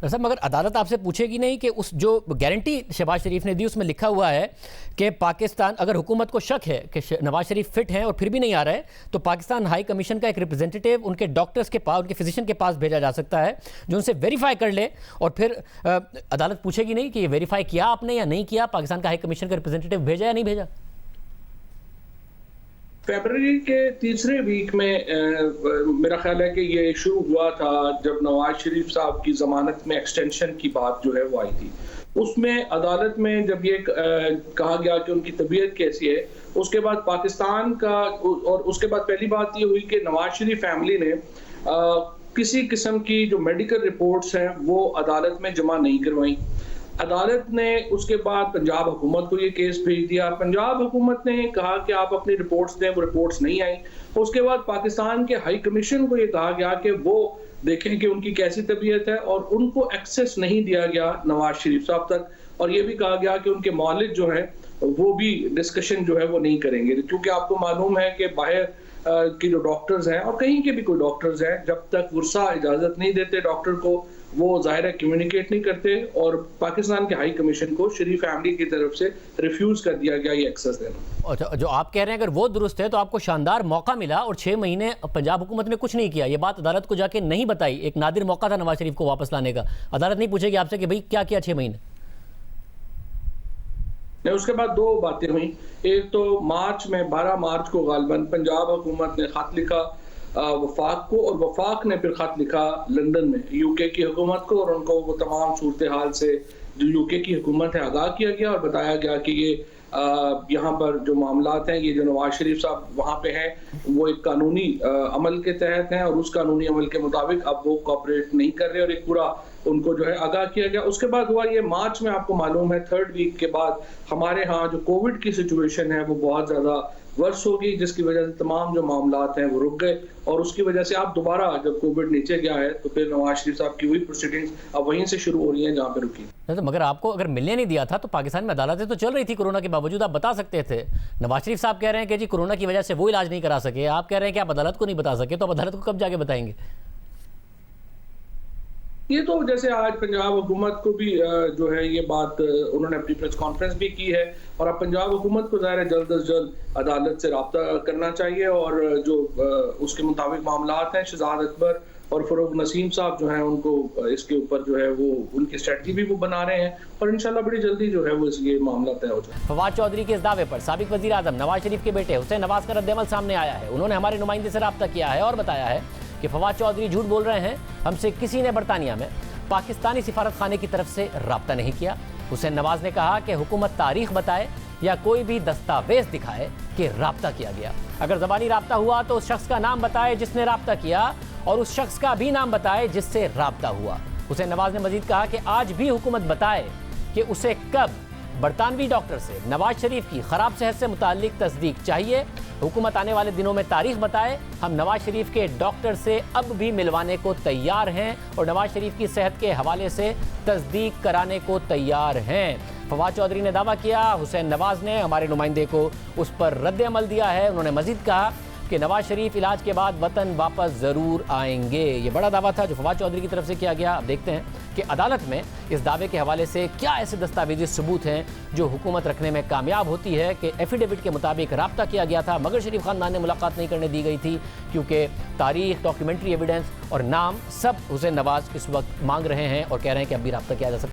Sir मगर अदालत आपसे पूछेगी नहीं कि उस जो गारंटी शहबाज शरीफ ने दी उसमें लिखा हुआ है कि पाकिस्तान, अगर हुकूमत को शक है कि नवाज शरीफ फिट हैं और फिर भी नहीं आ रहा है, तो पाकिस्तान हाई कमीशन का एक रिप्रेजेंटेटिव उनके डॉक्टर्स के पास, उनके फिजिशियन के पास भेजा जा सकता है जो उनसे वेरीफाई कर ले। और फिर अदालत पूछेगी नहीं कि ये वेरीफाई किया आपने या नहीं किया, पाकिस्तान का हाई कमीशन का रिप्रेजेंटेटिव भेजा या नहीं भेजा। फरवरी के तीसरे वीक में मेरा ख्याल है कि ये शुरू हुआ था जब नवाज शरीफ साहब की जमानत में एक्सटेंशन की बात जो है वो आई थी। उसमें अदालत में जब ये कहा गया कि उनकी तबीयत कैसी है, उसके बाद पाकिस्तान का, और उसके बाद पहली बात ये हुई कि नवाज शरीफ फैमिली ने किसी किस्म की जो मेडिकल रिपोर्ट्स हैं वो अदालत में जमा नहीं करवाई। अदालत ने उसके बाद पंजाब हुकूमत को ये केस भेज दिया। पंजाब हुकूमत ने कहा कि आप अपनी रिपोर्ट्स दें, वो रिपोर्ट्स नहीं आई। उसके बाद पाकिस्तान के हाई कमीशन को ये कहा गया कि वो देखें कि उनकी कैसी तबीयत है, और उनको एक्सेस नहीं दिया गया नवाज शरीफ साहब तक। और ये भी कहा गया कि उनके मालिक जो है वो भी डिस्कशन जो है वो नहीं करेंगे, क्योंकि आपको मालूम है कि बाहर की जो डॉक्टर्स हैं और कहीं के भी कोई डॉक्टर्स हैं, जब तक वर्षा इजाजत नहीं देते डॉक्टर को, वो ज़ाहिर है कम्युनिकेट नहीं करते। और पाकिस्तान के हाई कमीशन को शरीफ फैमिली की तरफ से रिफ्यूज कर दिया गया ये एक्सेस देना। अच्छा, जो आप कह रहे हैं अगर वो दुरुस्त है तो आपको शानदार मौका मिला और 6 महीने पंजाब हुकूमत ने कुछ नहीं किया, ये बात अदालत को जाके नहीं बताई। एक नादिर मौका था नवाज शरीफ को वापस लाने का। अदालत नहीं पूछेगी आपसे कि भाई क्या किया 6 महीने? नहीं, उसके बाद दो बातें हुई। एक तो मार्च में 12 मार्च को गालबन पंजाब हुकूमत ने खत लिखा वफाक को, और वफाक ने फिर खत लिखा लंदन में यूके की हुकूमत को, और उनको वो तमाम सूरत हाल से जो यूके की हुकूमत है आगाह किया गया और बताया गया कि ये यहाँ पर जो मामलात हैं, ये जो नवाज शरीफ साहब वहाँ पे हैं, वो एक कानूनी अमल के तहत हैं, और उस कानूनी अमल के मुताबिक अब वो कोऑपरेट नहीं कर रहे, और एक पूरा उनको जो है आगाह किया गया। उसके बाद हुआ ये मार्च में, आपको मालूम है 3rd वीक के बाद हमारे यहाँ जो कोविड की सिचुएशन है वो बहुत ज़्यादा वर्ष होगी, जिसकी वजह से तमाम जो मामलात हैं वो रुक गए, और उसकी वजह से आप दोबारा जब कोविड नीचे गया है तो फिर नवाज शरीफ साहब की वही प्रोसीडिंग्स अब वहीं से शुरू हो रही हैं जहाँ पे रुकी। तो मगर आपको अगर मिलने नहीं दिया था तो पाकिस्तान में अदालतें तो चल रही थी कोरोना के बावजूद, आप बता सकते थे। नवाज शरीफ साहब कह रहे हैं कि जी कोरोना की वजह से वो इलाज नहीं करा सके, आप कह रहे हैं कि आप अदालत को नहीं बता सके, तो आप अदालत को कब जाके बताएंगे? ये तो जैसे आज पंजाब हुकूमत को भी जो है ये बात उन्होंने अपनी प्रेस कॉन्फ्रेंस भी की है, और अब पंजाब हुकूमत को ज़ाहिर है जल्द अज जल्द अदालत से रब्ता करना चाहिए, और जो उसके मुताबिक मामलात हैं, शहजाद अकबर और फरूक नसीम साहब जो हैं उनको इसके ऊपर जो है वो उनकी स्ट्रेटजी भी वो बना रहे हैं, और इंशाल्लाह बड़ी जल्दी जो है वो ये मामला तय हो जाए। फवाद चौधरी के इस दावे पर साबिक वज़ीर आज़म नवाज शरीफ के बेटे हुसैन नवाज का रद्द-ए-अमल सामने आया है। उन्होंने हमारे नुमाइंदे से रब्ता किया है और बताया है कि फवाद चौधरी झूठ बोल रहे हैं, हमसे किसी ने बरतानिया में पाकिस्तानी सिफारत खाने की तरफ से रब्ता नहीं किया। हुसैन नवाज ने कहा कि हुकूमत तारीख बताए या कोई भी दस्तावेज दिखाए कि रब्ता किया गया। अगर ज़बानी रब्ता हुआ तो उस शख्स का नाम बताए जिसने रब्ता किया, और उस शख्स का भी नाम बताए जिससे रब्ता हुआ। हुसैन नवाज ने मजीद कहा कि आज भी हुकूमत बताए कि उसे कब बरतानवी डॉक्टर से नवाज शरीफ की ख़राब सेहत से मुताल्लिक तस्दीक चाहिए। हुकूमत आने वाले दिनों में तारीख बताए, हम नवाज शरीफ के डॉक्टर से अब भी मिलवाने को तैयार हैं और नवाज शरीफ की सेहत के हवाले से तस्दीक कराने को तैयार हैं। फवाद चौधरी ने दावा किया, हुसैन नवाज ने हमारे नुमाइंदे को उस पर रद्द अमल दिया है। उन्होंने मजीद कहा कि नवाज शरीफ इलाज के बाद वतन वापस ज़रूर आएंगे। ये बड़ा दावा था जो फवाद चौधरी की तरफ से किया गया। अब देखते हैं कि अदालत में इस दावे के हवाले से क्या ऐसे दस्तावेजी सबूत हैं जो हुकूमत रखने में कामयाब होती है कि एफिडेविट के मुताबिक रब्ता किया गया था, मगर शरीफ खानदान ने मुलाकात नहीं करने दी गई थी, क्योंकि तारीख, डॉक्यूमेंट्री एविडेंस और नाम सब हुसैन नवाज इस वक्त मांग रहे हैं और कह रहे हैं कि अब भी रब्ता किया जा सकता है।